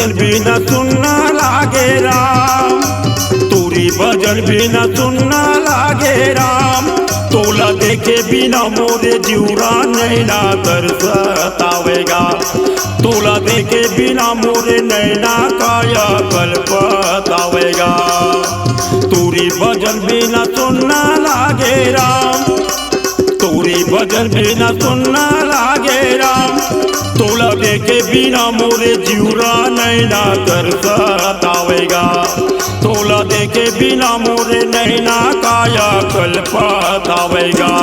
भजन बिना सुनना लागे राम, तोरी भजन बिना सुनना लागे राम। तोला देखे बिना मोरे जीवरा नैना तरसतावेगा, तोला देखे बिना मोरे नैना काया कल्पतावेगा। तोरी भजन बिना सुनना लागे राम, तोरी भजन बिना सुनना लागे राम। तोला देखे बिना मोरे जीवरा नैना तरसतावेगा, तोला देखे बिना मोरे नैना काया कल्पतावेगा।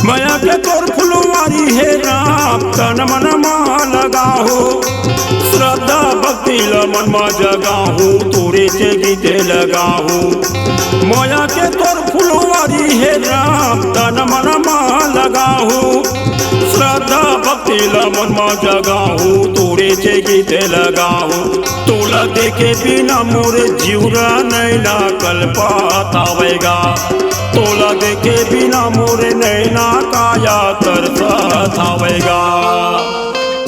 माया के तोर फुलवारी है राम, तन मन मा लगाहो। श्रद्धा भक्ति मन मा जगाहू, तोरे से गीते लगाहू। माया के तोर फुलवारी है राम, तन मन मा लगाहू। श्रद्धा भक्ति मन मा जगाहू, तोरे से गीते लगाहू। तोला देखे बिना मोरे जीवरा नैना कल्पतावेगा, तोला देखे बिना मोरे नैना काया तरसतावेगा।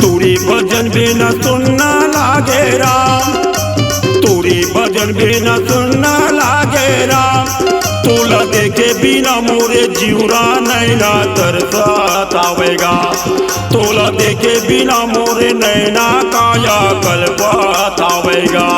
तोरी भजन बिना सुनना लागे राम, तोरी भजन बिना सुनना लागे राम। तोला देखे बिना मोरे जीवरा नैना तरसतावेगा, तोला देखे बिना मोरे नैना काया कल्पतावेगा।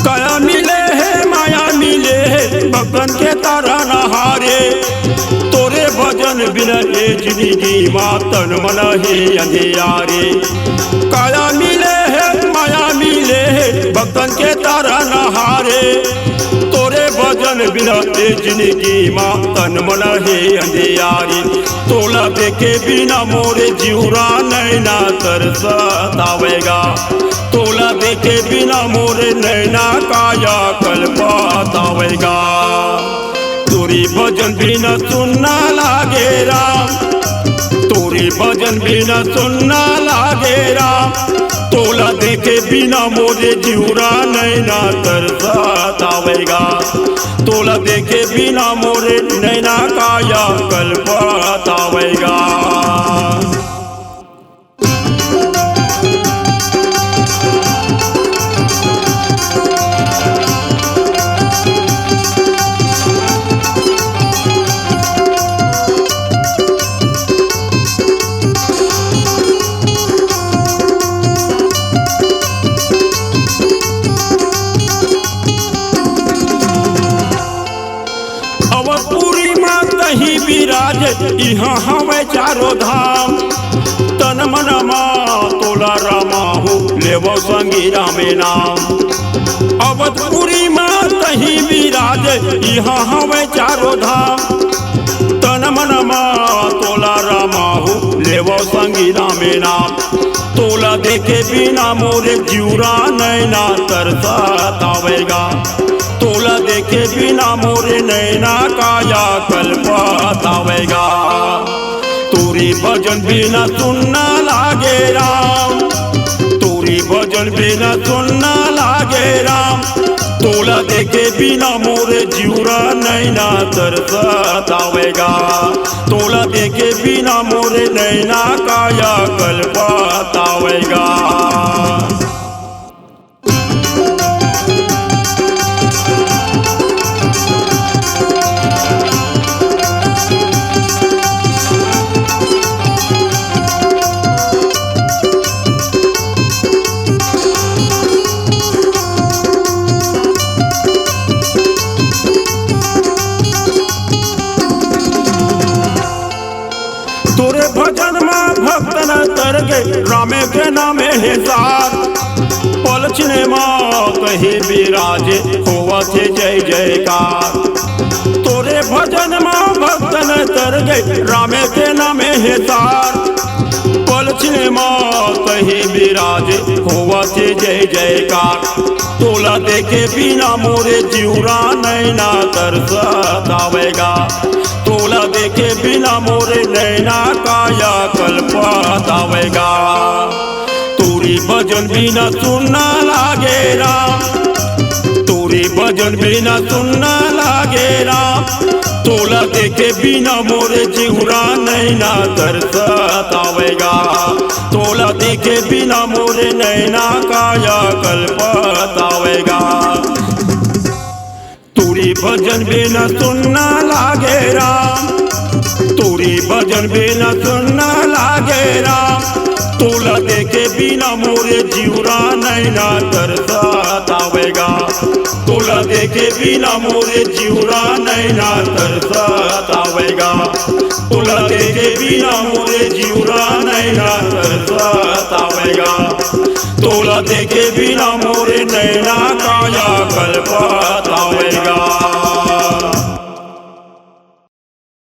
काया मिले है माया मिले है, भक्तन के तारा नहारे। तोरे भजन बिना ये जिंदगी माँ तन मन है अंधियारे। काया मिले है माया मिले है, भक्तन के तारा नहारे। तोरे भजन बिना ये जिंदगी माँ तन मन है अंधियारे। तोला देखे बिना मोरे जीवरा नैना तरसतावेगा, तोला देखे बिना मोरे नैना काया कल्पतावेगा। तोरी भजन बिना सुनना लागे राम, तोरी भजन बिना सुनना लागे राम। तोला देखे बिना मोरे जीवरा नैना तरसतावेगा, तोला देखे बिना मोरे नैना काया कल्पतावेगा। अवधपुरी माँ तही विराज, यहाँ हवे चारो धाम। तन मन माँ तोला रमाहू, लेवो संगी रामे नाम। अवधपुरी माँ तही विराज, यहाँ हवे चारो धाम। तन मन माँ तोला रमाहू, लेवो संगी रामे नाम। तोला देखे बिना मोरे जीवरा नैना तरसतावेगा, तोला देखे बिना मोरे नैना काया कल्पतावेगा। तोरी भजन बिना सुनना लागे राम, तोरी भजन बिना सुनना लागे राम। तोला देखे बिना मोरे जीवरा नैना तरसतावेगा, तोला देखे बिना मोरे नैना काया कल्पतावेगा। तोरे भजन गए रामे के नामे है सार पलछने माँ कहे विराजे होवते जय जयकार तोरे भजन माँ भक्तन तर गए रामे के नामे है सार पलछने माँ कहे विराजे होवते जय जयकार तोला देखे बिना मोरे जीवरा नैना तरसतावेगा तोला देखे बिना मोरे नैना काया कल्पतावेगा तोरी भजन बिना सुनना लागे राम तोरी भजन बिना सुनना लागे राम तोला देखे बिना मोरे जीवरा नैना तरसतावेगा तोला देखे बिना मोरे नैना काया कल्पतावेगा तोरी भजन बिना सुनना लागे राम तोरी भजन बिना सुनना लागे राम तोला देखे बिना मोरे जीवरा नैना तरसतावेगा तोला देखे बिना मोरे जीवरा नैना तरसतावेगा तोला देखे बिना मोरे जीवरा नैना तरसतावेगा तोला देखे बिना मोरे नैना काया कल्पतावेगा।